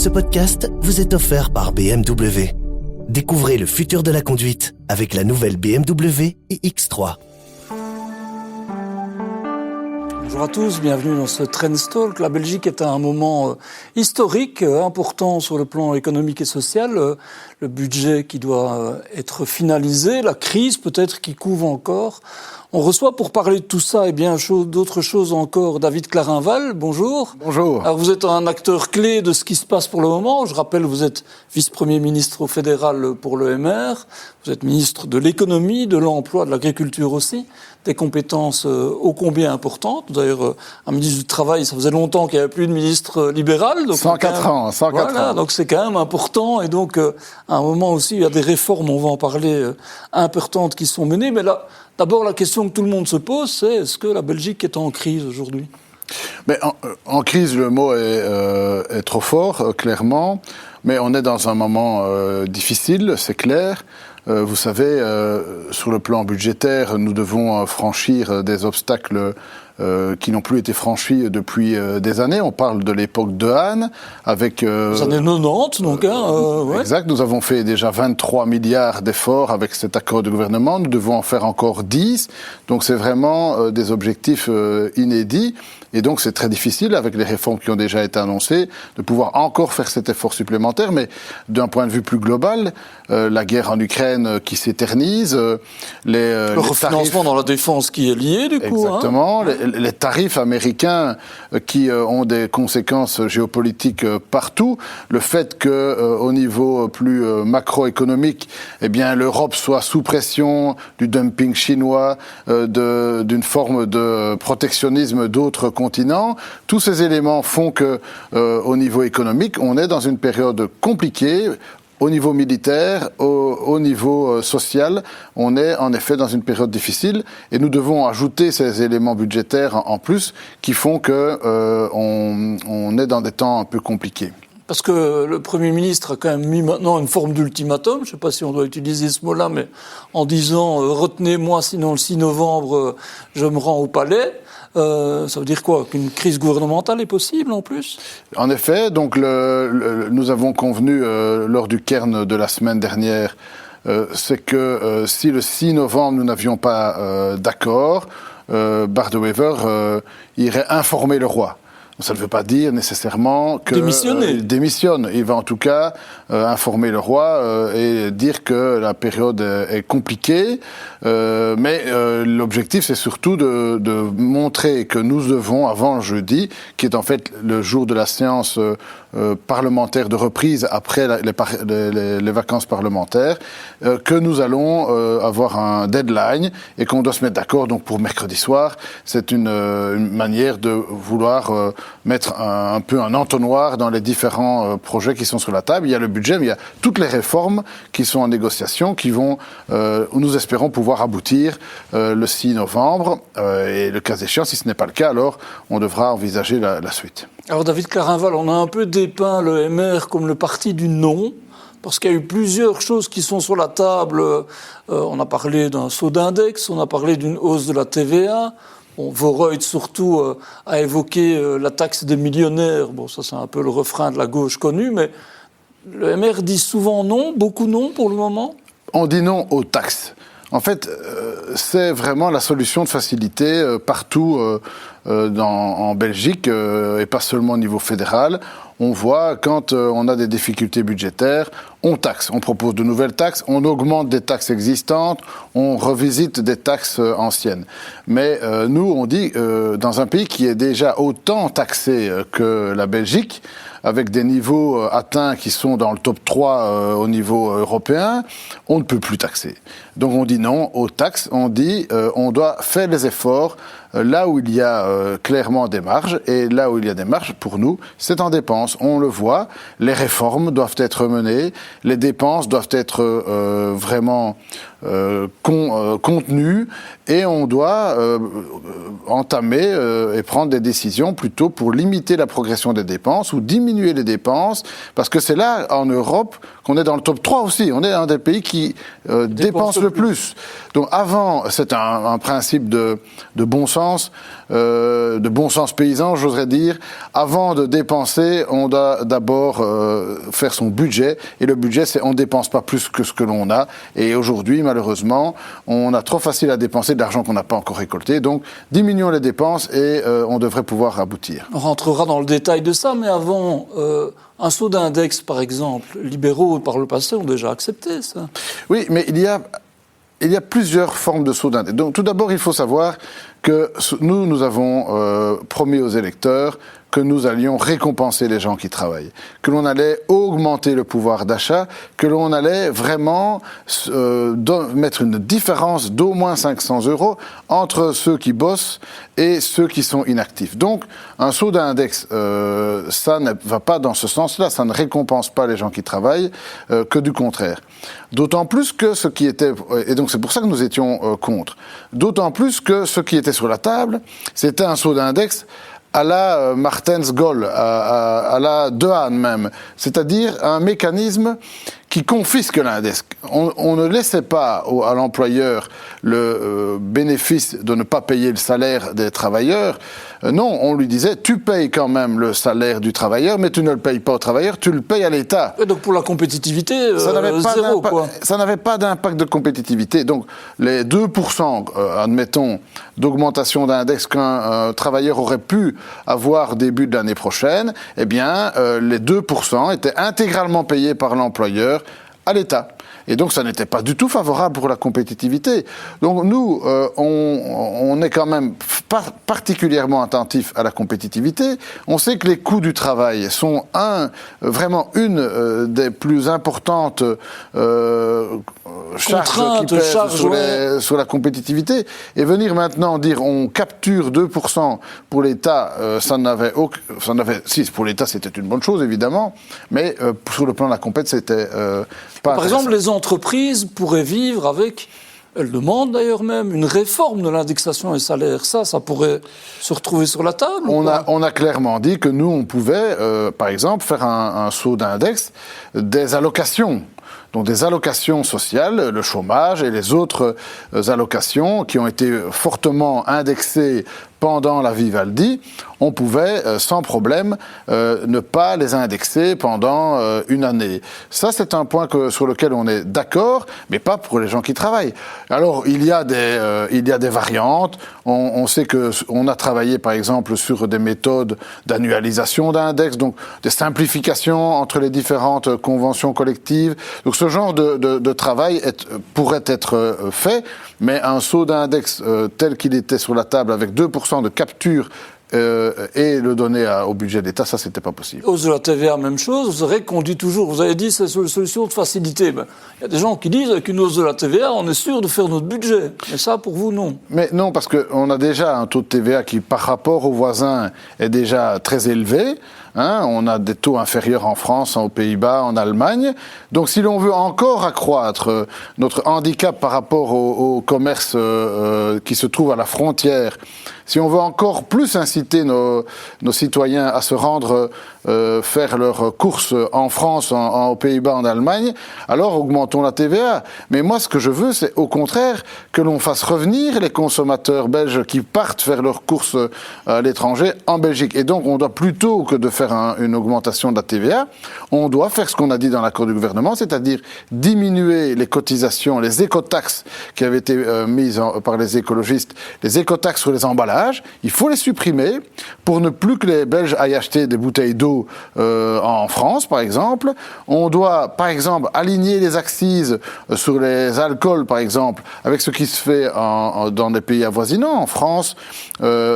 Ce podcast vous est offert par BMW. Découvrez le futur de la conduite avec la nouvelle BMW iX3. Bonjour à tous, bienvenue dans ce Trendstalk. La Belgique est à un moment historique, important sur le plan économique et social. Le budget qui doit être finalisé, la crise peut-être qui couve encore. On reçoit pour parler de tout ça et bien d'autres choses encore David Clarinval. Bonjour. Bonjour. Alors vous êtes un acteur clé de ce qui se passe pour le moment. Je rappelle, vous êtes vice-premier ministre au fédéral pour l'EMR. Vous êtes ministre de l'économie, de l'emploi, de l'agriculture aussi. Des compétences ô combien importantes. D'ailleurs, un ministre du Travail, ça faisait longtemps qu'il n'y avait plus de ministre libéral. Donc 104 ans. Donc c'est quand même important. Et donc, à un moment aussi, il y a des réformes, on va en parler, importantes qui sont menées. Mais là, d'abord, la question que tout le monde se pose, c'est est-ce que la Belgique est en crise aujourd'hui ? Mais en crise, le mot est trop fort, clairement. Mais on est dans un moment difficile, c'est clair. Vous savez, sur le plan budgétaire, nous devons franchir des obstacles qui n'ont plus été franchis depuis des années. On parle de l'époque de Hahn, avec... Les années 90, donc. Ouais. Exact, nous avons fait déjà 23 milliards d'efforts avec cet accord de gouvernement. Nous devons en faire encore 10. Donc c'est vraiment des objectifs inédits. Et donc c'est très difficile, avec les réformes qui ont déjà été annoncées, de pouvoir encore faire cet effort supplémentaire. Mais d'un point de vue plus global, la guerre en Ukraine qui s'éternise, le refinancement dans la défense qui est lié, du coup. Exactement. Les tarifs américains qui ont des conséquences géopolitiques partout. Le fait qu'au niveau plus macroéconomique, eh bien, l'Europe soit sous pression du dumping chinois, d'une forme de protectionnisme d'autres continents. Tous ces éléments font que, au niveau économique, on est dans une période compliquée. Au niveau militaire, au niveau social, on est en effet dans une période difficile et nous devons ajouter ces éléments budgétaires en plus qui font que on est dans des temps un peu compliqués. Parce que le Premier ministre a quand même mis maintenant une forme d'ultimatum, je ne sais pas si on doit utiliser ce mot-là, mais en disant « retenez-moi, sinon le 6 novembre, je me rends au palais ». Ça veut dire quoi ? Qu'une crise gouvernementale est possible en plus ? En effet, donc nous avons convenu lors du Cairn de la semaine dernière, c'est que si le 6 novembre nous n'avions pas d'accord, Bart De Wever irait informer le roi. Ça ne veut pas dire nécessairement que démissionne. Il va en tout cas informer le roi et dire que la période est compliquée. Mais l'objectif, c'est surtout de montrer que nous devons, avant jeudi, qui est en fait le jour de la séance parlementaire de reprise après les vacances parlementaires, que nous allons avoir un deadline et qu'on doit se mettre d'accord donc pour mercredi soir. C'est une manière de vouloir mettre un peu un entonnoir dans les différents projets qui sont sur la table. Il y a le budget, mais il y a toutes les réformes qui sont en négociation, qui vont, nous espérons, pouvoir aboutir le 6 novembre. Et le cas échéant, si ce n'est pas le cas, alors on devra envisager la suite. Alors David Clarinval, on a un peu dépeint le MR comme le parti du non, parce qu'il y a eu plusieurs choses qui sont sur la table. On a parlé d'un saut d'index, on a parlé d'une hausse de la TVA. Bon, Vorreut surtout a évoqué la taxe des millionnaires. Bon, ça c'est un peu le refrain de la gauche connue, mais le MR dit souvent non, beaucoup non pour le moment. On dit non aux taxes. En fait, c'est vraiment la solution de facilité partout en Belgique et pas seulement au niveau fédéral. On voit quand on a des difficultés budgétaires, on taxe, on propose de nouvelles taxes, on augmente des taxes existantes, on revisite des taxes anciennes. Mais nous, on dit, dans un pays qui est déjà autant taxé que la Belgique, avec des niveaux atteints qui sont dans le top 3 au niveau européen, on ne peut plus taxer. Donc on dit non aux taxes, on dit on doit faire les efforts là où il y a clairement des marges, et là où il y a des marges, pour nous, c'est en dépenses. On le voit, les réformes doivent être menées, les dépenses doivent être vraiment contenue, et on doit entamer et prendre des décisions plutôt pour limiter la progression des dépenses ou diminuer les dépenses, parce que c'est là, en Europe, qu'on est dans le top 3 aussi. On est un des pays qui dépense le plus. Donc avant, c'est un principe de bon sens, paysan, j'oserais dire. Avant de dépenser, on doit d'abord faire son budget, et le budget, c'est on ne dépense pas plus que ce que l'on a. Et aujourd'hui, malheureusement, on a trop facile à dépenser de l'argent qu'on n'a pas encore récolté. Donc, diminuons les dépenses et on devrait pouvoir aboutir. On rentrera dans le détail de ça, mais avant, un saut d'index, par exemple, libéraux, par le passé, ont déjà accepté ça. Oui, mais il y a plusieurs formes de saut d'index. Donc, tout d'abord, il faut savoir que nous avons promis aux électeurs que nous allions récompenser les gens qui travaillent, que l'on allait augmenter le pouvoir d'achat, que l'on allait vraiment mettre une différence d'au moins 500 € entre ceux qui bossent et ceux qui sont inactifs. Donc, un saut d'index, ça ne va pas dans ce sens-là, ça ne récompense pas les gens qui travaillent, que du contraire. D'autant plus que ce qui était, et donc c'est pour ça que nous étions contre, d'autant plus que ce qui était sur la table, c'était un saut d'index à la Martens-Gold, à la Dehaene même, c'est-à-dire un mécanisme qui confisque l'index. On ne laissait pas à l'employeur le bénéfice de ne pas payer le salaire des travailleurs. Non, on lui disait, tu payes quand même le salaire du travailleur, mais tu ne le payes pas au travailleur, tu le payes à l'État. Et donc pour la compétitivité, zéro, quoi. Ça n'avait pas d'impact de compétitivité. Donc les 2%, admettons, d'augmentation d'index qu'un travailleur aurait pu avoir début de l'année prochaine, eh bien, les 2% étaient intégralement payés par l'employeur à l'État. Et donc, ça n'était pas du tout favorable pour la compétitivité. Donc, nous, on est quand même particulièrement attentifs à la compétitivité. On sait que les coûts du travail sont vraiment une des plus importantes charges qui pèsent sur la compétitivité. Et venir maintenant dire on capture 2% pour l'État, si, pour l'État, c'était une bonne chose, évidemment, mais sur le plan de la compétition, c'était pas Par exemple, les entreprises pourraient vivre avec, elles demandent d'ailleurs même, une réforme de l'indexation des salaires. Ça pourrait se retrouver sur la table. On a clairement dit que nous, on pouvait, par exemple, faire un saut d'index des allocations. Donc des allocations sociales, le chômage et les autres allocations qui ont été fortement indexées pendant la Vivaldi, on pouvait sans problème ne pas les indexer pendant une année. Ça, c'est un point sur lequel on est d'accord, mais pas pour les gens qui travaillent. Alors, il y a des variantes. On sait qu'on a travaillé, par exemple, sur des méthodes d'annualisation d'index, donc des simplifications entre les différentes conventions collectives. Donc, ce genre de travail pourrait être fait, mais un saut d'index tel qu'il était sur la table avec 2% de capture et le donner au budget d'État, ça, c'était pas possible. Hausse de la TVA, même chose. Vous savez qu'on dit toujours, vous avez dit, c'est une solution de facilité. Il y a des gens qui disent, avec une hausse de la TVA, on est sûr de faire notre budget. Mais ça, pour vous, non. Mais non, parce qu'on a déjà un taux de TVA qui, par rapport aux voisins, est déjà très élevé. On a des taux inférieurs en France, aux Pays-Bas, en Allemagne. Donc, si l'on veut encore accroître notre handicap par rapport au commerce qui se trouve à la frontière, si on veut encore plus inciter nos citoyens à se rendre faire leurs courses en France, aux Pays-Bas, en Allemagne, alors augmentons la TVA. Mais moi, ce que je veux, c'est au contraire que l'on fasse revenir les consommateurs belges qui partent faire leurs courses à l'étranger en Belgique. Et donc, on doit plutôt que de faire une augmentation de la TVA, on doit faire ce qu'on a dit dans l'accord du gouvernement, c'est-à-dire diminuer les cotisations, les écotaxes qui avaient été mises par les écologistes, les écotaxes sur les emballages. Il faut les supprimer pour ne plus que les Belges aillent acheter des bouteilles d'eau en France, par exemple. On doit, par exemple, aligner les accises sur les alcools, par exemple, avec ce qui se fait dans des pays avoisinants, en France,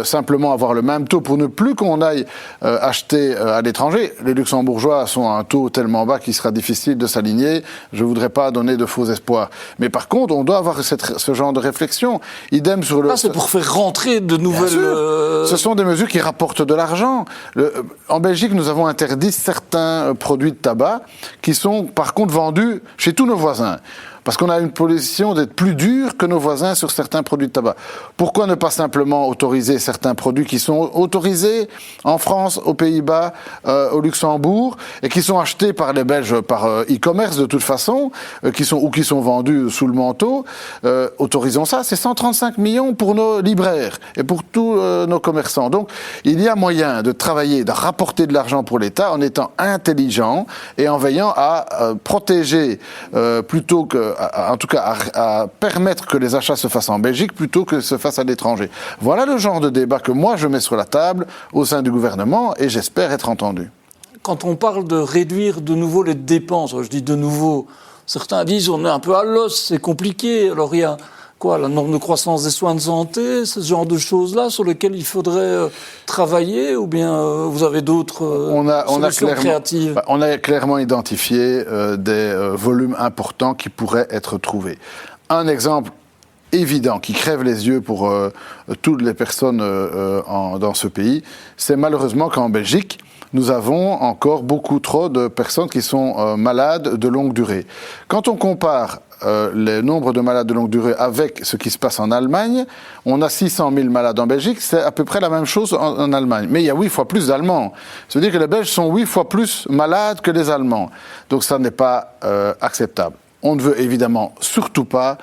simplement avoir le même taux pour ne plus qu'on aille acheter à l'étranger. Les Luxembourgeois sont à un taux tellement bas qu'il sera difficile de s'aligner. Je ne voudrais pas donner de faux espoirs. Mais par contre, on doit avoir ce genre de réflexion. Idem sur le... c'est pour faire rentrer de nouvelles... Ce sont des mesures qui rapportent de l'argent. En Belgique, nous avons interdit certains produits de tabac qui sont par contre vendus chez tous nos voisins. parce qu'on a une position d'être plus dur que nos voisins sur certains produits de tabac. Pourquoi ne pas simplement autoriser certains produits qui sont autorisés en France, aux Pays-Bas, au Luxembourg, et qui sont achetés par les Belges par e-commerce de toute façon, qui sont vendus sous le manteau. Autorisons ça, c'est 135 millions pour nos libraires et pour tous nos commerçants. Donc, il y a moyen de travailler, de rapporter de l'argent pour l'État en étant intelligent et en veillant à protéger plutôt que, en tout cas, à permettre que les achats se fassent en Belgique plutôt que se fassent à l'étranger. Voilà le genre de débat que moi je mets sur la table au sein du gouvernement et j'espère être entendu. Quand on parle de réduire de nouveau les dépenses, je dis de nouveau, certains disent on est un peu à l'os, c'est compliqué. Alors il y a la norme de croissance des soins de santé, ce genre de choses-là sur lesquelles il faudrait travailler, ou bien vous avez d'autres solutions créatives? On a clairement identifié des volumes importants qui pourraient être trouvés. Un exemple évident qui crève les yeux pour toutes les personnes dans ce pays, c'est malheureusement qu'en Belgique, nous avons encore beaucoup trop de personnes qui sont malades de longue durée. Quand on compare le nombre de malades de longue durée avec ce qui se passe en Allemagne, on a 600 000 malades en Belgique, c'est à peu près la même chose en Allemagne. Mais il y a 8 fois plus d'Allemands. Ça veut dire que les Belges sont 8 fois plus malades que les Allemands. Donc ça n'est pas acceptable. On ne veut évidemment surtout pas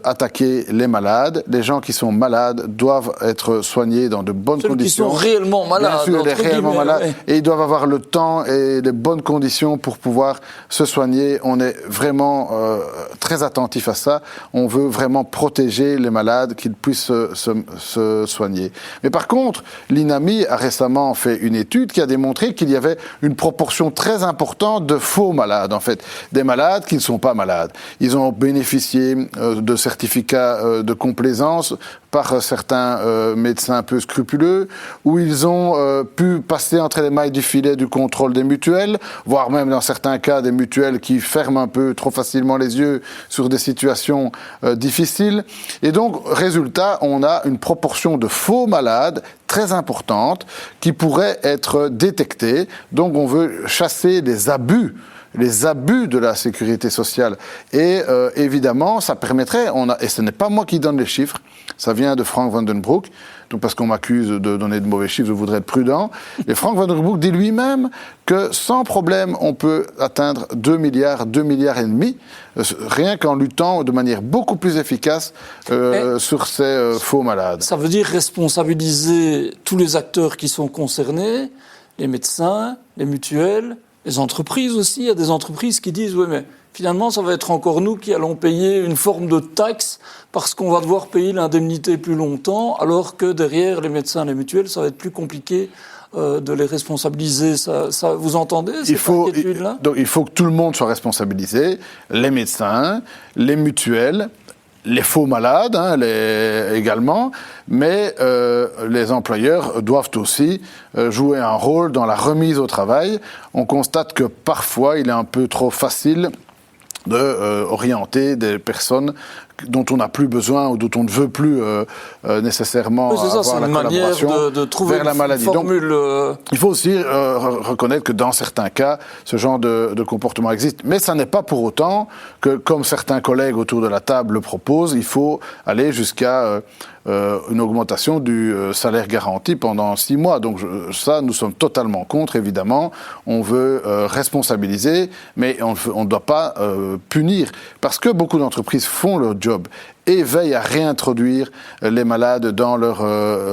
attaquer les malades. Les gens qui sont malades doivent être soignés dans de bonnes conditions. Ceux qui sont réellement malades. Bien sûr, les réellement malades. Ouais. Et ils doivent avoir le temps et les bonnes conditions pour pouvoir se soigner. On est vraiment très attentif à ça. On veut vraiment protéger les malades, qu'ils puissent se soigner. Mais par contre, l'INAMI a récemment fait une étude qui a démontré qu'il y avait une proportion très importante de faux malades, en fait. Des malades qui ne sont pas malades. Ils ont bénéficié de certificats de complaisance par certains médecins peu scrupuleux, où ils ont pu passer entre les mailles du filet du contrôle des mutuelles, voire même dans certains cas des mutuelles qui ferment un peu trop facilement les yeux sur des situations difficiles. Et donc, résultat, on a une proportion de faux malades très importante qui pourrait être détectée. Donc, on veut chasser les abus de la sécurité sociale. Et évidemment, ça permettrait, et ce n'est pas moi qui donne les chiffres, ça vient de Frank van den Broek, donc parce qu'on m'accuse de donner de mauvais chiffres, je voudrais être prudent. Et Frank van den Broek dit lui-même que sans problème, on peut atteindre 2 milliards et demi, rien qu'en luttant de manière beaucoup plus efficace sur ces faux malades. Ça veut dire responsabiliser tous les acteurs qui sont concernés, les médecins, les mutuelles, les entreprises aussi. Il y a des entreprises qui disent « oui, mais finalement, ça va être encore nous qui allons payer une forme de taxe parce qu'on va devoir payer l'indemnité plus longtemps, alors que derrière les médecins, les mutuelles, ça va être plus compliqué de les responsabiliser. » Ça, vous entendez cette inquiétude-là ? Donc il faut que tout le monde soit responsabilisé, les médecins, les mutuelles, les faux malades également, mais les employeurs doivent aussi jouer un rôle dans la remise au travail. On constate que parfois, il est un peu trop facile d'orienter des personnes dont on n'a plus besoin ou dont on ne veut plus nécessairement avoir la collaboration de trouver vers la maladie. Une formule. Donc, il faut aussi reconnaître que dans certains cas, ce genre de comportement existe. Mais ça n'est pas pour autant que, comme certains collègues autour de la table le proposent, il faut aller jusqu'à une augmentation du salaire garanti pendant 6 mois. Donc ça, nous sommes totalement contre, évidemment. On veut responsabiliser, mais on ne doit pas punir. Parce que beaucoup d'entreprises font leur job et veillent à réintroduire les malades dans leur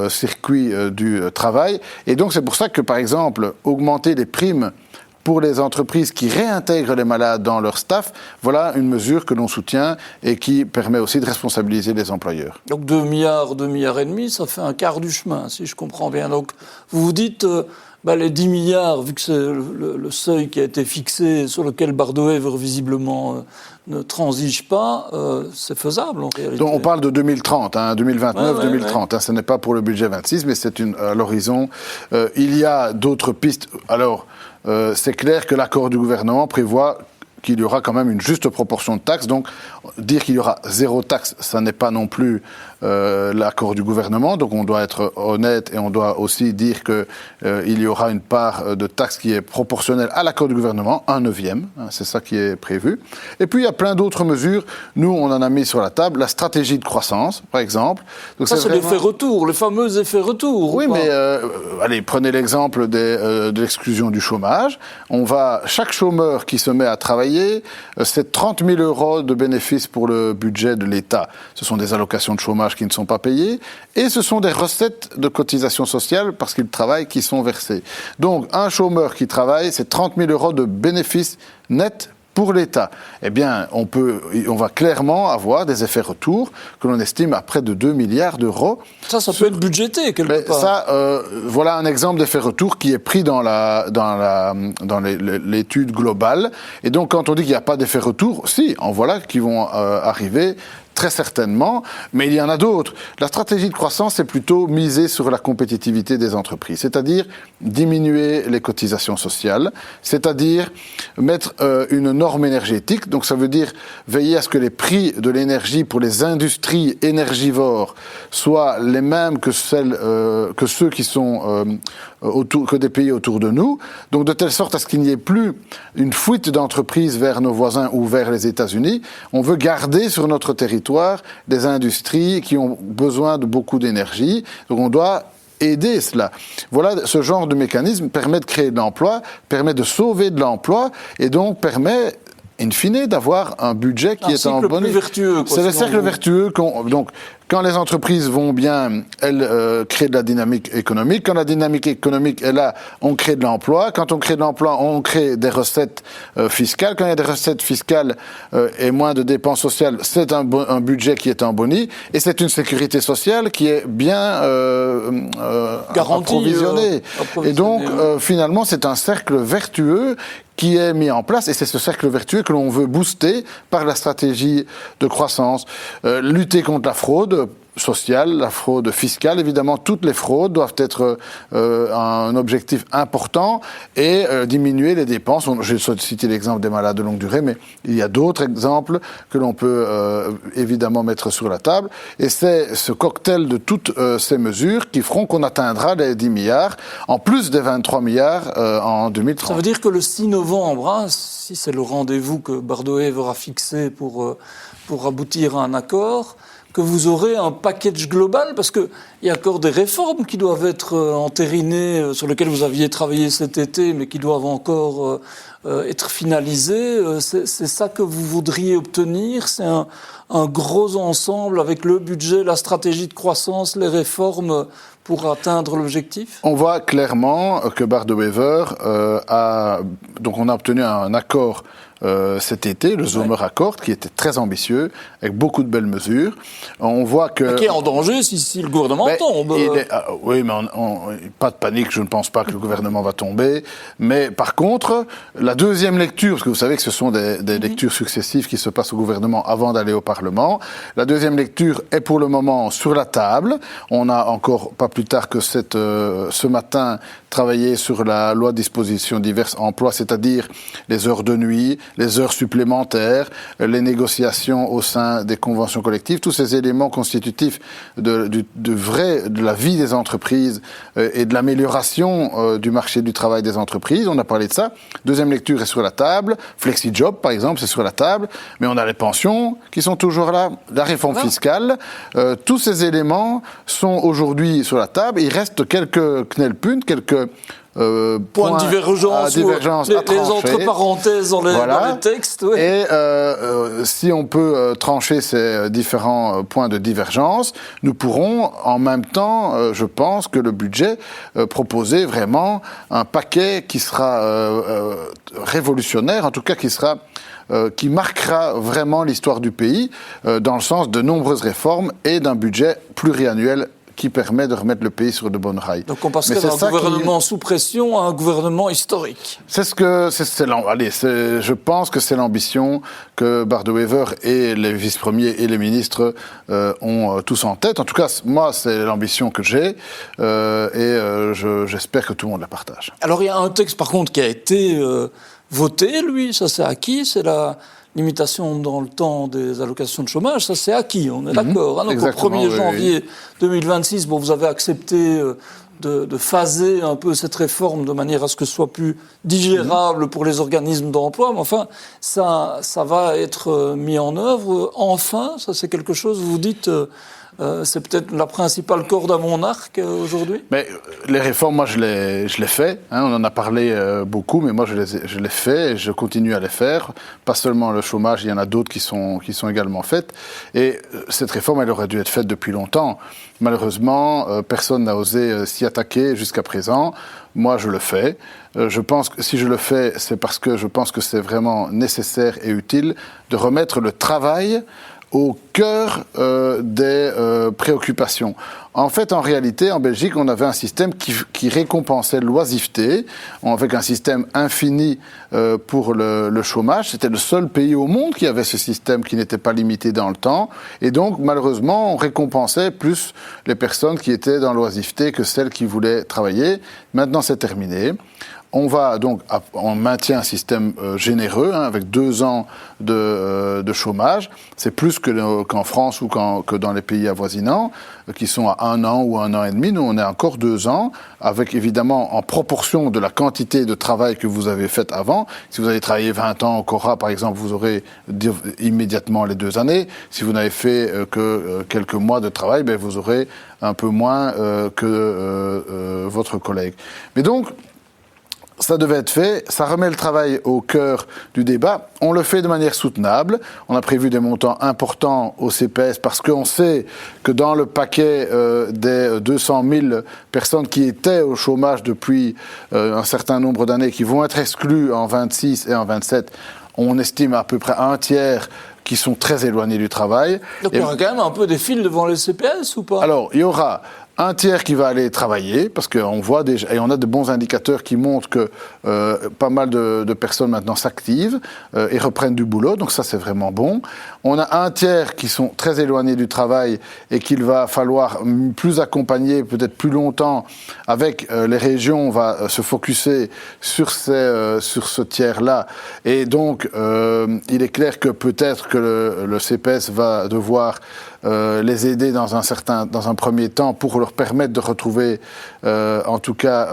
circuit du travail. Et donc c'est pour ça que, par exemple, augmenter les primes pour les entreprises qui réintègrent les malades dans leur staff, voilà une mesure que l'on soutient et qui permet aussi de responsabiliser les employeurs. Donc 2 milliards et demi, ça fait un quart du chemin, si je comprends bien. Donc vous vous dites, les 10 milliards, vu que c'est le seuil qui a été fixé, sur lequel Bardoëvre visiblement ne transige pas, c'est faisable en réalité. Donc on parle de 2030, 2029-2030. Ouais. Ce n'est pas pour le budget 26, mais c'est à l'horizon. Il y a d'autres pistes. Alors, c'est clair que l'accord du gouvernement prévoit qu'il y aura quand même une juste proportion de taxes. Donc, dire qu'il y aura 0 taxe, ça n'est pas non plus l'accord du gouvernement. Donc on doit être honnête et on doit aussi dire qu'il y aura une part de taxe qui est proportionnelle à l'accord du gouvernement, 1/9, c'est ça qui est prévu. Et puis il y a plein d'autres mesures. Nous, on en a mis sur la table la stratégie de croissance, par exemple. Donc, ça, c'est l'effet retour, les fameux effets retour. Oui, mais allez, prenez l'exemple de l'exclusion du chômage. Chaque chômeur qui se met à travailler, c'est 30 000 € de bénéfices pour le budget de l'État. Ce sont des allocations de chômage qui ne sont pas payées et ce sont des recettes de cotisation sociale parce qu'ils travaillent qui sont versées. Donc, un chômeur qui travaille, c'est 30 000 € de bénéfices nets pour l'État. Eh bien, on va clairement avoir des effets retours que l'on estime à près de 2 milliards d'euros. Ça peut être budgété quelque part. Ça, voilà un exemple d'effet retour qui est pris dans l'étude globale. Et donc, quand on dit qu'il n'y a pas d'effet retour, si, en voilà qui vont arriver. Très certainement, mais il y en a d'autres. La stratégie de croissance, c'est plutôt miser sur la compétitivité des entreprises, c'est-à-dire diminuer les cotisations sociales, c'est-à-dire mettre une norme énergétique. Donc ça veut dire veiller à ce que les prix de l'énergie pour les industries énergivores soient les mêmes que ceux qui sont que des pays autour de nous. Donc de telle sorte à ce qu'il n'y ait plus une fuite d'entreprises vers nos voisins ou vers les États-Unis. On veut garder sur notre territoire des industries qui ont besoin de beaucoup d'énergie. Donc on doit aider cela. Voilà, ce genre de mécanisme permet de créer de l'emploi, permet de sauver de l'emploi et donc permet in fine d'avoir un budget qui est en bonne... vertueux. C'est le cercle vertueux. Donc, quand les entreprises vont bien, elles créent de la dynamique économique. Quand la dynamique économique est là, on crée de l'emploi. Quand on crée de l'emploi, on crée des recettes fiscales. Quand il y a des recettes fiscales et moins de dépenses sociales, c'est un budget qui est en boni. Et c'est une sécurité sociale qui est bien garantie, approvisionnée. Et donc, finalement, c'est un cercle vertueux qui est mis en place, et c'est ce cercle vertueux que l'on veut booster par la stratégie de croissance. Lutter contre la fraude sociale, la fraude fiscale, évidemment, toutes les fraudes doivent être un objectif important et diminuer les dépenses. J'ai cité l'exemple des malades de longue durée, mais il y a d'autres exemples que l'on peut évidemment mettre sur la table. Et c'est ce cocktail de toutes ces mesures qui feront qu'on atteindra les 10 milliards, en plus des 23 milliards en 2030. Ça veut dire que le 6 novembre, si c'est le rendez-vous que Bardowey aura fixé pour aboutir à un accord, que vous aurez un package global, parce qu'il y a encore des réformes qui doivent être entérinées, sur lesquelles vous aviez travaillé cet été, mais qui doivent encore être finalisées. C'est ça que vous voudriez obtenir? C'est un gros ensemble avec le budget, la stratégie de croissance, les réformes pour atteindre l'objectif? On voit clairement que Bard-de-Wever donc on a obtenu un accord cet été, le Zomer Accord, qui était très ambitieux, avec beaucoup de belles mesures. On voit que... Qui est en danger si le gouvernement tombe. Oui, mais pas de panique, je ne pense pas que le gouvernement va tomber. Mais par contre, la deuxième lecture, parce que vous savez que ce sont des lectures successives qui se passent au gouvernement avant d'aller au Parlement, la deuxième lecture est pour le moment sur la table. On a encore, pas plus tard que ce matin, travaillé sur la loi de dispositions diverses emploi, c'est-à-dire les heures de nuit, les heures supplémentaires, les négociations au sein des conventions collectives, tous ces éléments constitutifs de la vie des entreprises et de l'amélioration du marché du travail des entreprises. On a parlé de ça. Deuxième lecture est sur la table. FlexiJob, par exemple, c'est sur la table. Mais on a les pensions qui sont toujours là. La réforme fiscale. Tous ces éléments sont aujourd'hui sur la table. Il reste quelques knelpunts, quelques points de divergence, les entre parenthèses dans les textes. Oui. Et si on peut trancher ces différents points de divergence, nous pourrons en même temps, je pense que le budget, proposer vraiment un paquet qui sera révolutionnaire, en tout cas qui marquera vraiment l'histoire du pays, dans le sens de nombreuses réformes et d'un budget pluriannuel qui permet de remettre le pays sur de bonnes rails. Donc on passerait d'un gouvernement sous pression à un gouvernement historique. Je pense que c'est l'ambition que Bard-de-Wever et les vice-premiers et les ministres ont tous en tête. En tout cas, moi, c'est l'ambition que j'ai j'espère que tout le monde la partage. Alors il y a un texte par contre qui a été voté, lui, ça c'est acquis, c'est la limitation dans le temps des allocations de chômage, ça c'est acquis, on est d'accord. Hein. Donc au 1er oui, janvier 2026, bon, vous avez accepté de phaser un peu cette réforme de manière à ce que ce soit plus digérable pour les organismes d'emploi, mais enfin, ça va être mis en œuvre. Enfin, ça c'est quelque chose, vous dites... c'est peut-être la principale corde à mon arc aujourd'hui. Mais les réformes, moi, je les fais. Hein, on en a parlé beaucoup, mais moi, je les fais et je continue à les faire. Pas seulement le chômage, il y en a d'autres qui sont également faites. Et cette réforme, elle aurait dû être faite depuis longtemps. Malheureusement, personne n'a osé s'y attaquer jusqu'à présent. Moi, je le fais. Je pense que si je le fais, c'est parce que je pense que c'est vraiment nécessaire et utile de remettre le travail au cœur des préoccupations. En fait, en réalité, en Belgique, on avait un système qui récompensait l'oisiveté, avec un système infini pour le chômage. C'était le seul pays au monde qui avait ce système qui n'était pas limité dans le temps. Et donc, malheureusement, on récompensait plus les personnes qui étaient dans l'oisiveté que celles qui voulaient travailler. Maintenant, c'est terminé. On maintient un système généreux, hein, avec 2 ans de chômage. C'est plus qu'en France ou que dans les pays avoisinants, qui sont à 1 an ou 1 an et demi. Nous, on est encore 2 ans, avec évidemment en proportion de la quantité de travail que vous avez fait avant. Si vous avez travaillé 20 ans au Cora, par exemple, vous aurez immédiatement les 2 années. Si vous n'avez fait que quelques mois de travail, ben, vous aurez un peu moins que votre collègue. Mais donc, ça devait être fait, ça remet le travail au cœur du débat. On le fait de manière soutenable. On a prévu des montants importants au CPS parce qu'on sait que dans le paquet des 200 000 personnes qui étaient au chômage depuis un certain nombre d'années, qui vont être exclues en 26 et en 27, on estime à peu près un tiers qui sont très éloignés du travail. Donc il y aura quand même un peu des files devant les CPS ou pas ? Alors, il y aura un tiers qui va aller travailler, parce qu'on voit déjà, et on a de bons indicateurs qui montrent que pas mal de personnes maintenant s'activent et reprennent du boulot, donc ça c'est vraiment bon. On a un tiers qui sont très éloignés du travail et qu'il va falloir plus accompagner, peut-être plus longtemps. Avec les régions, on va se focuser sur ce tiers-là. Et donc, il est clair que peut-être que le CPS va devoir les aider dans un premier temps pour leur permettre de retrouver en tout cas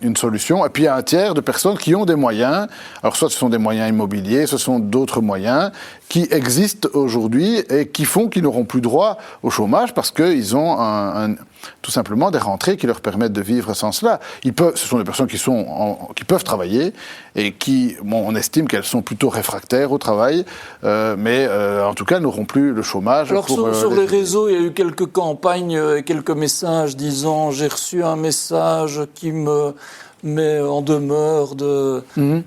une solution. Et puis il y a un tiers de personnes qui ont des moyens, alors soit ce sont des moyens immobiliers, ce sont d'autres moyens qui existent aujourd'hui et qui font qu'ils n'auront plus droit au chômage parce qu'ils ont tout simplement des rentrées qui leur permettent de vivre sans cela. Ce sont des personnes qui peuvent travailler et qui, on estime qu'elles sont plutôt réfractaires au travail, mais en tout cas n'auront plus le chômage. Alors sur les réseaux, il y a eu quelques campagnes, quelques messages disant « j'ai reçu un message qui me met en demeure de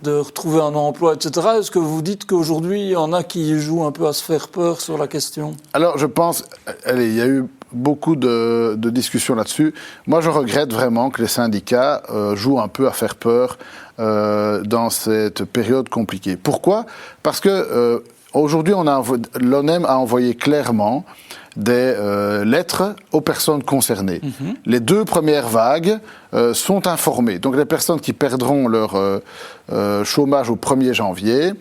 retrouver un emploi, etc. » Est-ce que vous dites qu'aujourd'hui, il y en a qui jouent un peu à se faire peur sur la question ? Alors je pense, il y a eu beaucoup de discussions là-dessus. Moi, je regrette vraiment que les syndicats jouent un peu à faire peur dans cette période compliquée. Pourquoi ? Parce que aujourd'hui, l'ONEM a envoyé clairement des lettres aux personnes concernées. Les 2 premières vagues sont informées. Donc les personnes qui perdront leur chômage au 1er janvier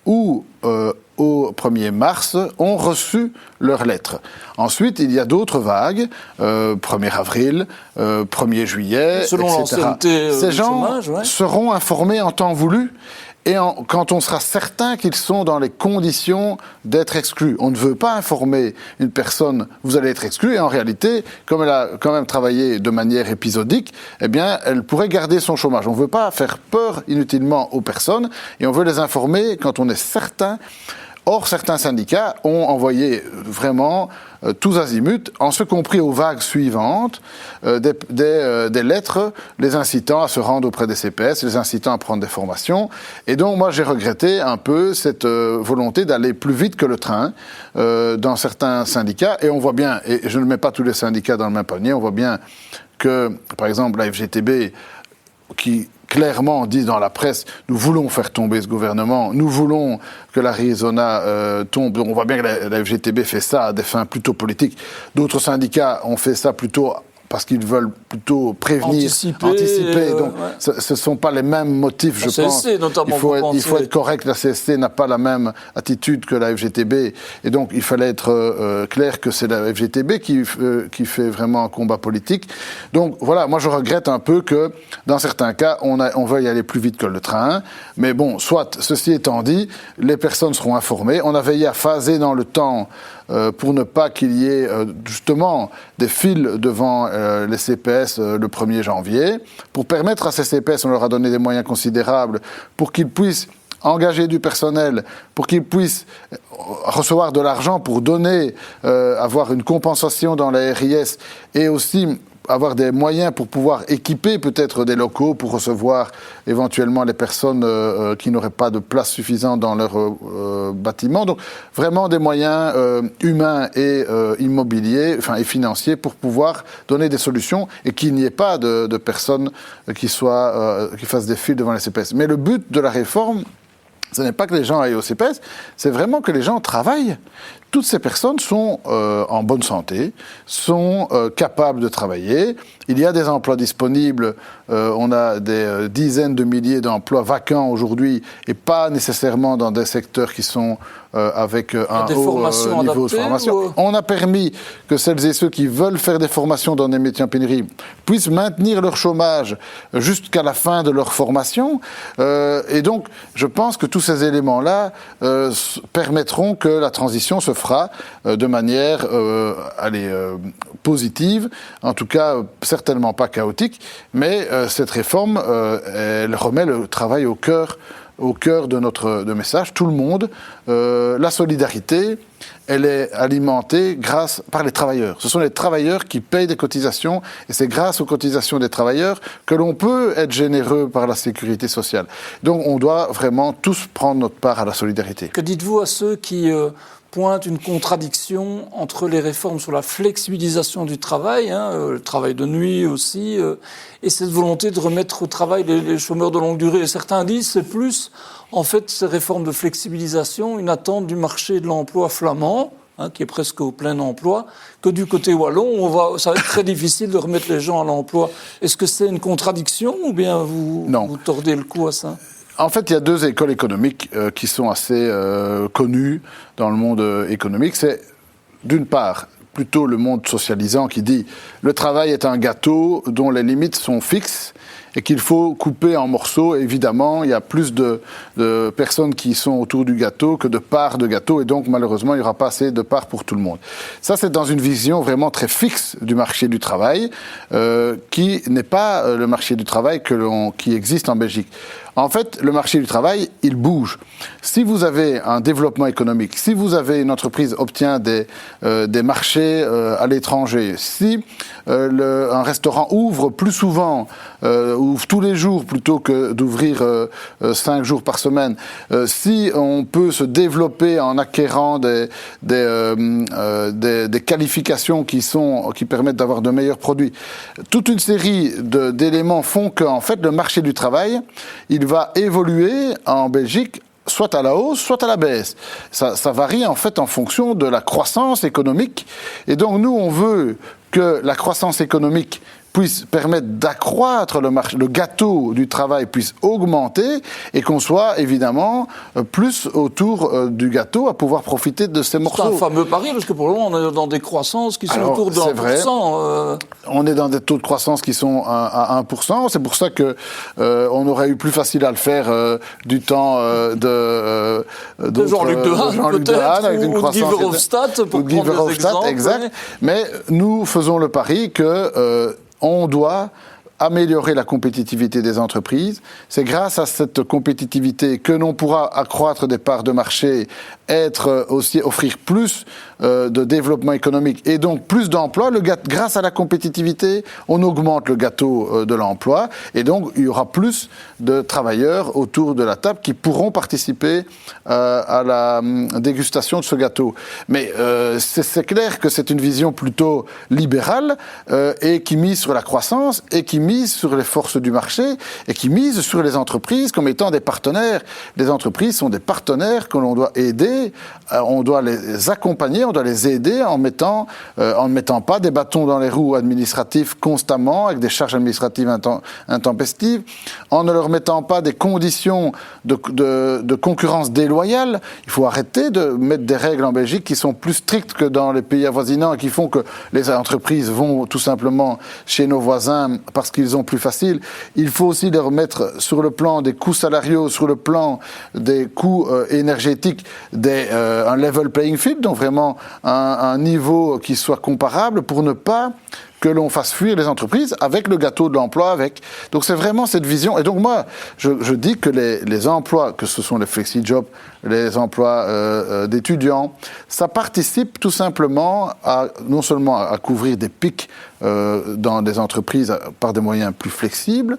ou au 1er mars ont reçu leurs lettres. Ensuite, il y a d'autres vagues, 1er avril, 1er juillet, selon etc. l'ancienneté Ces du gens chômage, ouais, seront informés en temps voulu. Et quand on sera certain qu'ils sont dans les conditions d'être exclus. On ne veut pas informer une personne, vous allez être exclu, et en réalité, comme elle a quand même travaillé de manière épisodique, eh bien, elle pourrait garder son chômage. On ne veut pas faire peur inutilement aux personnes, et on veut les informer quand on est certain. Or, certains syndicats ont envoyé vraiment tous azimuts, en ce compris aux vagues suivantes, des lettres les incitant à se rendre auprès des CPS, les incitant à prendre des formations. Et donc, moi, j'ai regretté un peu cette volonté d'aller plus vite que le train dans certains syndicats. Et on voit bien, et je ne mets pas tous les syndicats dans le même panier, on voit bien que, par exemple, la FGTB, qui clairement disent dans la presse, nous voulons faire tomber ce gouvernement, nous voulons que l'Arizona tombe. On voit bien que la FGTB fait ça à des fins plutôt politiques. D'autres syndicats ont fait ça plutôt parce qu'ils veulent plutôt prévenir, anticiper. Donc, ce ne sont pas les mêmes motifs, je pense. Notamment, il faut être correct. La CSC n'a pas la même attitude que la FGTB. Et donc, il fallait être clair que c'est la FGTB qui fait vraiment un combat politique. Donc, voilà, moi, je regrette un peu que, dans certains cas, on veuille aller plus vite que le train. Mais bon, soit, ceci étant dit, les personnes seront informées. On a veillé à phaser dans le temps pour ne pas qu'il y ait justement des files devant les CPS le 1er janvier. Pour permettre à ces CPS, on leur a donné des moyens considérables pour qu'ils puissent engager du personnel, pour qu'ils puissent recevoir de l'argent pour donner, avoir une compensation dans la RIS et aussi avoir des moyens pour pouvoir équiper peut-être des locaux pour recevoir éventuellement les personnes qui n'auraient pas de place suffisante dans leur bâtiment. Donc vraiment des moyens humains et immobiliers, et financiers pour pouvoir donner des solutions et qu'il n'y ait pas de personnes qui fassent des files devant les CPS. Mais le but de la réforme, ce n'est pas que les gens aillent au CPS, c'est vraiment que les gens travaillent. Toutes ces personnes sont en bonne santé, sont capables de travailler. Il y a des emplois disponibles. On a des dizaines de milliers d'emplois vacants aujourd'hui et pas nécessairement dans des secteurs qui sont avec un haut niveau de formation. On a permis que celles et ceux qui veulent faire des formations dans des métiers en pénurie puissent maintenir leur chômage jusqu'à la fin de leur formation. Et donc, je pense que tous ces éléments-là permettront que la transition se fera de manière positive, en tout cas certainement pas chaotique, mais cette réforme, elle remet le travail au cœur de notre message, tout le monde. La solidarité, elle est alimentée par les travailleurs. Ce sont les travailleurs qui payent des cotisations et c'est grâce aux cotisations des travailleurs que l'on peut être généreux par la sécurité sociale. Donc on doit vraiment tous prendre notre part à la solidarité. Que dites-vous à ceux qui pointe une contradiction entre les réformes sur la flexibilisation du travail, le travail de nuit aussi, et cette volonté de remettre au travail les chômeurs de longue durée. Et certains disent c'est plus, en fait, ces réformes de flexibilisation, une attente du marché de l'emploi flamand, qui est presque au plein emploi, que du côté wallon, ça va être très difficile de remettre les gens à l'emploi. Est-ce que c'est une contradiction ou bien vous tordez le cou à ça ? En fait, il y a deux écoles économiques qui sont assez connues dans le monde économique. C'est, d'une part, plutôt le monde socialisant qui dit « le travail est un gâteau dont les limites sont fixes » et qu'il faut couper en morceaux. Évidemment, il y a plus de personnes qui sont autour du gâteau que de parts de gâteau, et donc malheureusement, il n'y aura pas assez de parts pour tout le monde. Ça, c'est dans une vision vraiment très fixe du marché du travail, qui n'est pas le marché du travail qui existe en Belgique. En fait, le marché du travail, il bouge. Si vous avez un développement économique, si vous avez une entreprise obtient des marchés à l'étranger, si un restaurant ouvre plus souvent, ouvre tous les jours plutôt que d'ouvrir 5 jours par semaine, si on peut se développer en acquérant des qualifications qui permettent d'avoir de meilleurs produits, toute une série d'éléments font qu'en fait le marché du travail, il va évoluer en Belgique soit à la hausse, soit à la baisse. Ça varie en fait en fonction de la croissance économique. Et donc nous, on veut que la croissance économique puisse permettre d'accroître le gâteau du travail puisse augmenter et qu'on soit évidemment plus autour du gâteau à pouvoir profiter de ces morceaux. C'est un fameux pari parce que pour le moment on est dans des croissances qui sont autour de 1%. On est dans des taux de croissance qui sont à 1%. C'est pour ça que on aurait eu plus facile à le faire du temps de Jean-Luc Dehaene avec une croissance. Ou Guy Verhofstadt pour prendre des exemples. Exact. Ouais. Mais nous faisons le pari que on doit améliorer la compétitivité des entreprises. C'est grâce à cette compétitivité que l'on pourra accroître des parts de marché, offrir plus de développement économique et donc plus d'emplois. Grâce à la compétitivité, on augmente le gâteau de l'emploi et donc il y aura plus de travailleurs autour de la table qui pourront participer à la dégustation de ce gâteau. Mais c'est clair que c'est une vision plutôt libérale et qui mise sur la croissance et qui mise sur les forces du marché et qui mise sur les entreprises comme étant des partenaires. Les entreprises sont des partenaires que l'on doit aider motiver, on doit les accompagner, on doit les aider en ne mettant pas des bâtons dans les roues administratifs constamment, avec des charges administratives intempestives, en ne leur mettant pas des conditions de concurrence déloyale. Il faut arrêter de mettre des règles en Belgique qui sont plus strictes que dans les pays avoisinants et qui font que les entreprises vont tout simplement chez nos voisins parce qu'ils ont plus facile. Il faut aussi leur mettre sur le plan des coûts salariaux, sur le plan des coûts énergétiques, un level playing field, donc vraiment un niveau qui soit comparable pour ne pas que l'on fasse fuir les entreprises avec le gâteau de l'emploi. Donc c'est vraiment cette vision. Et donc moi, je dis que les emplois, que ce sont les flexi-jobs, les emplois d'étudiants, ça participe tout simplement non seulement à couvrir des pics dans des entreprises par des moyens plus flexibles,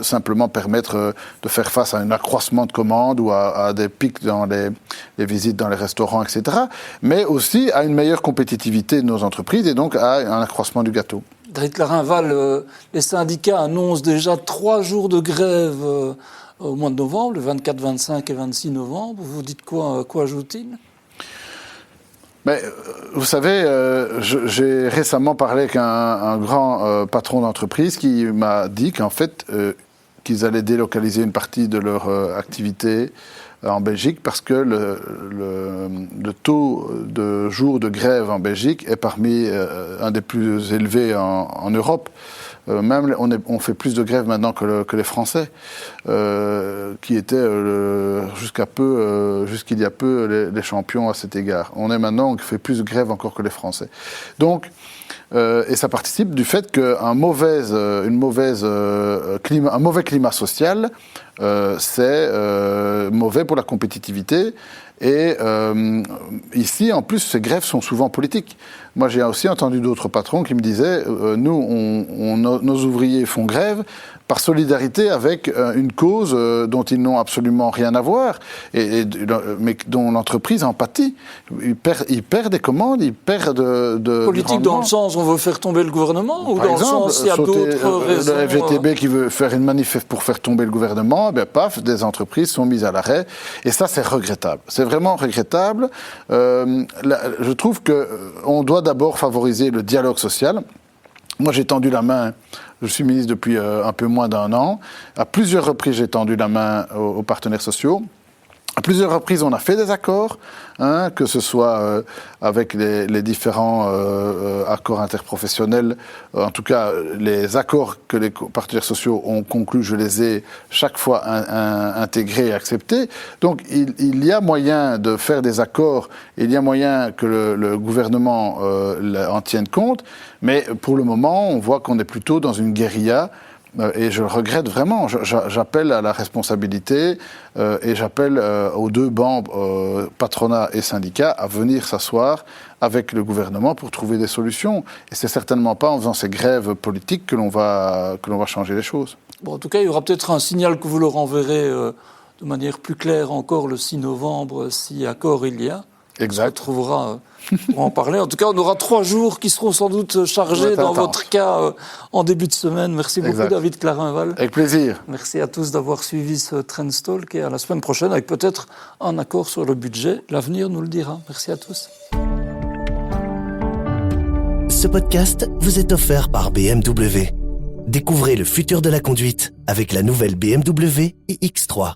simplement permettre de faire face à un accroissement de commandes ou à des pics dans les visites dans les restaurants, etc., mais aussi à une meilleure compétitivité de nos entreprises et donc à un accroissement du gâteau. David Clarinval, les syndicats annoncent déjà 3 jours de grève au mois de novembre, le 24, 25 et 26 novembre. Vous dites quoi ajoute-t-il ? Mais, vous savez, j'ai récemment parlé avec un grand patron d'entreprise qui m'a dit qu'en fait, qu'ils allaient délocaliser une partie de leur activité en Belgique parce que le taux de jours de grève en Belgique est parmi un des plus élevés en Europe. Même on fait plus de grèves maintenant que les Français, qui étaient jusqu'il y a peu les champions à cet égard. On fait plus de grèves encore que les Français. Donc, et ça participe du fait qu'un mauvais climat social, c'est mauvais pour la compétitivité. Et ici, en plus, ces grèves sont souvent politiques. Moi, j'ai aussi entendu d'autres patrons qui me disaient nos ouvriers font grève par solidarité avec une cause dont ils n'ont absolument rien à voir, mais dont l'entreprise en pâtit. Ils perdent des commandes, ils perdent de politique rendement. Dans le sens on veut faire tomber le gouvernement, ou par dans exemple, le sens il y a d'autres raisons. Le FGTB qui veut faire une manif pour faire tomber le gouvernement, paf, des entreprises sont mises à l'arrêt. Et ça, c'est regrettable. C'est vraiment regrettable. Je trouve qu'on doit d'abord favoriser le dialogue social. Moi, j'ai tendu la main, je suis ministre depuis un peu moins d'1 an. À plusieurs reprises, j'ai tendu la main aux partenaires sociaux. À plusieurs reprises, on a fait des accords, que ce soit avec les différents accords interprofessionnels. En tout cas, les accords que les partenaires sociaux ont conclus, je les ai chaque fois intégrés et acceptés. Donc, il y a moyen de faire des accords, il y a moyen que le gouvernement en tienne compte, mais pour le moment, on voit qu'on est plutôt dans une guérilla. Et je le regrette vraiment. J'appelle à la responsabilité et j'appelle aux 2 bancs, patronat et syndicats, à venir s'asseoir avec le gouvernement pour trouver des solutions. Et c'est certainement pas en faisant ces grèves politiques que l'on va changer les choses. Bon, en tout cas, il y aura peut-être un signal que vous leur enverrez de manière plus claire encore le 6 novembre, si accord il y a. Exact. On se retrouvera pour en parler. En tout cas, on aura 3 jours qui seront sans doute chargés dans votre cas en début de semaine. Merci beaucoup, David Clarinval. Avec plaisir. Merci à tous d'avoir suivi ce Trendstalk et à la semaine prochaine avec peut-être un accord sur le budget. L'avenir nous le dira. Merci à tous. Ce podcast vous est offert par BMW. Découvrez le futur de la conduite avec la nouvelle BMW iX3.